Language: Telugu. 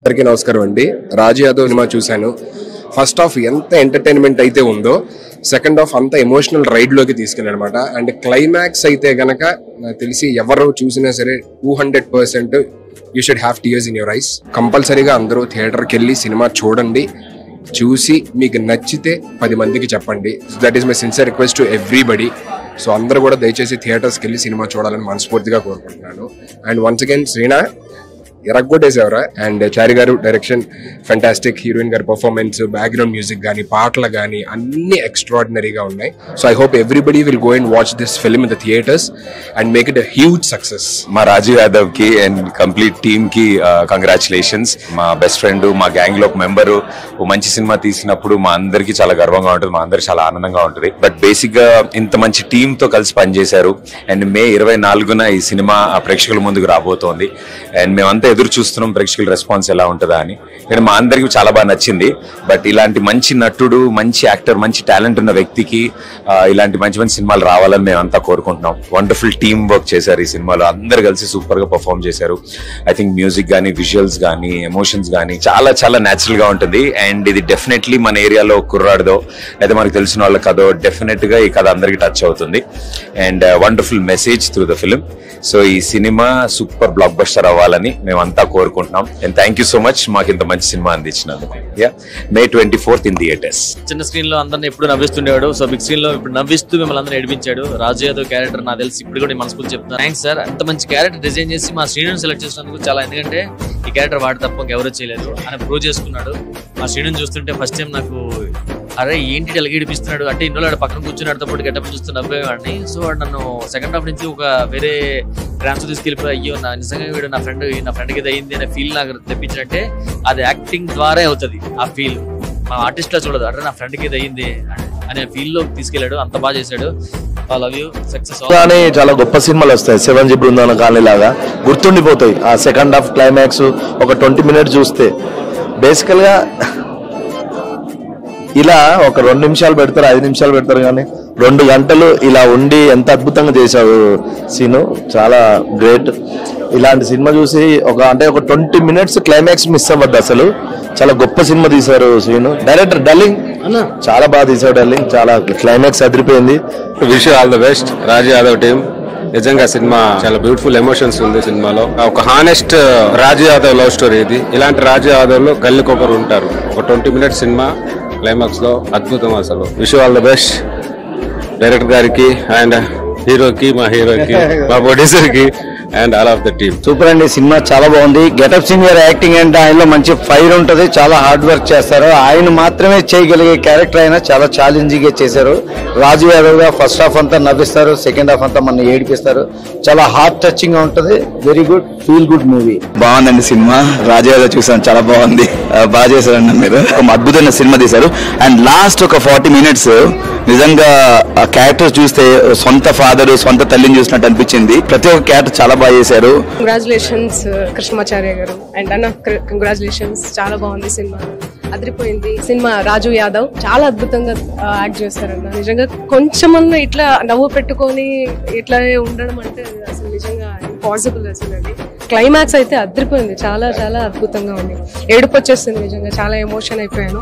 అందరికీ నమస్కారం అండి. రాజు యాదవ్ సినిమా చూశాను. ఫస్ట్ హాఫ్ ఎంత ఎంటర్టైన్మెంట్ అయితే ఉందో సెకండ్ హాఫ్ అంత ఎమోషనల్ రైడ్ లోకి తీసుకెళ్ళనమాట. అండ్ క్లైమాక్స్ అయితే గనక నాకు తెలిసి ఎవరు చూసినా సరే 200% you should have tears in your eyes. కంపల్సరీగా అందరూ థియేటర్కి వెళ్ళి సినిమా చూడండి. చూసి మీకు నచ్చితే 10 మందికి చెప్పండి. That is my sincere request to everybody. So అందరూ కూడా దయచేసి థియేటర్స్కి వెళ్ళి సినిమా చూడాలని మనస్ఫూర్తిగా కోరుకుంటున్నాను. అండ్ వన్స్ అగైన్ శ్రీనా ఎరగొట్టేసేవరా. And Chari garu direction fantastic, heroine గారి పర్ఫార్మెన్స్, బ్యాక్గ్రౌండ్ మ్యూజిక్ కానీ పాటలు కానీ అన్ని ఎక్స్ట్రాడినరీగా ఉన్నాయి. So I hope everybody will go and watch this film in the theatres and make it a huge success. మా రాజు యాదవ్ కి అండ్ కంప్లీట్ టీమ్ కి కంగ్రాచులేషన్స్. మా బెస్ట్ ఫ్రెండ్, మా గ్యాంగ్ లో ఒక మెంబరు మంచి సినిమా తీసినప్పుడు మా అందరికి చాలా గర్వంగా ఉంటుంది, మా అందరికి చాలా ఆనందంగా ఉంటుంది. బట్ బేసిక్ గా ఇంత మంచి టీమ్ తో కలిసి పనిచేశారు. అండ్ మే 24న ఈ సినిమా ప్రేక్షకుల ముందుకు రాబోతోంది. అండ్ మేమంతా ఎదురు చూస్తున్నాం ప్రేక్షకుల రెస్పాన్స్ ఎలా ఉంటుందా అని. కానీ మా అందరికి చాలా బాగా నచ్చింది. బట్ ఇలాంటి మంచి నటుడు, మంచి యాక్టర్, మంచి టాలెంట్ ఉన్న వ్యక్తికి ఇలాంటి మంచి మంచి సినిమాలు రావాలని మేమంతా కోరుకుంటున్నాం. వండర్ఫుల్ టీమ్ వర్క్ చేశారు ఈ సినిమాలో. అందరు కలిసి సూపర్ గా పర్ఫార్మ్ చేశారు. ఐ థింక్ మ్యూజిక్ గానీ, విజువల్స్ గానీ, ఎమోషన్స్ గానీ చాలా చాలా న్యాచురల్ గా ఉంటుంది. అండ్ ఇది డెఫినెట్లీ మన ఏరియాలో కుర్రాడదో అయితే మనకు తెలిసిన వాళ్ళ కథో డెఫినెట్ గా ఈ కథ అందరికి టచ్ అవుతుంది. And wonderful message through the film. So ఈ సినిమా సూపర్ బ్లాక్ బస్టర్ అవ్వాలని మేమంతా కోరుకుంటున్నాం. And thank you so much మాకు ఇంత మంచి సినిమా అందించినందుకు. May 24th in theaters. చిన్న స్క్రీన్ లో అందరిని ఎప్పుడు నవ్విస్తుండేవాడు. సో బిగ్ స్క్రీన్ లో ఇప్పుడు నవ్విస్తూ మిమ్మల్ని అందరూ ఏడిపించాడు. రాజు యాదవ్ క్యారెక్టర్ నాకు తెలిసి ఇప్పుడు కూడా మనస్ఫూర్తి చెప్తాను. Thanks sir. అంత మంచి క్యారెక్టర్ డిజైన్ చేసి మా శ్రీను సెలెక్ట్ చేసినందుకు చాలా. ఎందుకంటే ఈ క్యారెక్టర్ వాడి తప్ప ఇంకెవరూ చేయలేదు అని ప్రూవ్ చేసుకున్నాడు. మా శ్రీను చూస్తుంటే ఫస్ట్ టైం నాకు అరే ఏంటి అలాగే ఏడిపిస్తున్నాడు అంటే ఇన్నోళ్ళు పక్కన కూర్చున్నాడుతో పాటు గెటప్ చూస్తూ నవ్వేవాడిని. సో నన్ను సెకండ్ హాఫ్ నుంచి ఒక వేరే ట్రాన్స్ఫర్ తీసుకెళ్ళిపోయి అయ్యో నా నిజంగా వీడు నా ఫ్రెండ్కి ఇది అయింది అనే ఫీల్ నాకు తెప్పించినట్టే. అది యాక్టింగ్ ద్వారా అవుతుంది ఆ ఫీల్. మా ఆర్టిస్ట్ లా చూడదు, అంటే నా ఫ్రెండ్కి ఇది అయింది అనే ఫీల్ లో తీసుకెళ్లాడు. అంత బాగా చేశాడు. I love you. సక్సెస్. చాలా గొప్ప సినిమాలు వస్తాయి 7G బృందావన కాలనీ లాగా గుర్తుండిపోతాయి. ఆ సెకండ్ హాఫ్ క్లైమాక్స్ ఒక 20 మినిట్స్ చూస్తే బేసికల్ గా ఇలా ఒక 2 నిమిషాలు పెడతారు, 5 నిమిషాలు పెడతారు, కానీ 2 గంటలు ఇలా ఉండి ఎంత అద్భుతంగా చేశాడు సీను. చాలా గ్రేట్. ఇలాంటి సినిమా చూసి ఒక 20 మినిట్స్ క్లైమాక్స్ మిస్ అవ్వద్దు అసలు. చాలా గొప్ప సినిమా తీశారు సీను. డైరెక్టర్ డల్లింగ్ చాలా బాగా తీశాడు. డల్లింగ్ చాలా క్లైమాక్స్ అదిరిపోయింది. Wish all the best Raju Yadav team. నిజంగా సినిమా చాలా బ్యూటిఫుల్ ఎమోషన్స్ ఉంది సినిమాలో. ఒక హానెస్ట్ రాజు యాదవ్ లవ్ స్టోరీ ఇది. ఇలాంటి రాజు యాదవ్ లో గల్లికొకరు ఉంటారు. ఒక 20 మినిట్స్ సినిమా క్లైమాక్స్ లో అద్భుతం అసలు. Wish all the best director గారికి అండ్ హీరోకి, మా హీరోకి, మా ప్రొడ్యూసర్ కి and all of the team. Super అండి. సినిమా చాలా బాగుంది. గెటప్ సీనియర్ యాక్టింగ్ అంటే ఆయనలో మంచి ఫైర్ ఉంటుంది. చాలా హార్డ్ వర్క్ చేస్తారు. ఆయన మాత్రమే చేయగలిగే క్యారెక్టర్ అయినా చాలా ఛాలెంజింగ్ గా చేశారు. రాజు యాదవ్ గా ఫస్ట్ హాఫ్ అంతా నవ్విస్తారు, సెకండ్ హాఫ్ అంతా మన ఏడిపిస్తారు. చాలా హార్ట్ టచింగ్ గా ఉంటుంది. Very good, feel good movie. బాగుందండి సినిమా. రాజు యాదవ్ చూసాను, చాలా బాగుంది. బాగా చేశారండి మీరు. ఒక అద్భుతమైన సినిమా తీశారు. అండ్ లాస్ట్ ఒక 40 మినిట్స్ నిజంగా ఆ క్యారెక్టర్ చూస్తే సొంత ఫాదర్, సొంత తల్లిని చూసినట్టు అనిపించింది. ప్రతి ఒక్క క్యారెక్టర్ చాలా బాగా చేశారు. కంగ్రాచులేషన్స్ కృష్ణమాచార్య గారు అండ్ అన్న కంగ్రాచులేషన్స్. చాలా బాగుంది సినిమా, అదిరిపోయింది సినిమా. రాజు యాదవ్ చాలా అద్భుతంగా యాక్ట్ చేస్తారన్న. నిజంగా కొంచెమన్నా ఇట్లా నవ్వు పెట్టుకొని ఇట్లా ఉండడం అంటే అసలు నిజంగా ఇంపాసిబుల్. అసలు అది క్లైమాక్స్ అయితే అదిరిపోయింది. చాలా చాలా అద్భుతంగా ఉంది. ఏడుపు వచ్చేస్తుంది నిజంగా. చాలా ఎమోషన్ అయిపోయాను.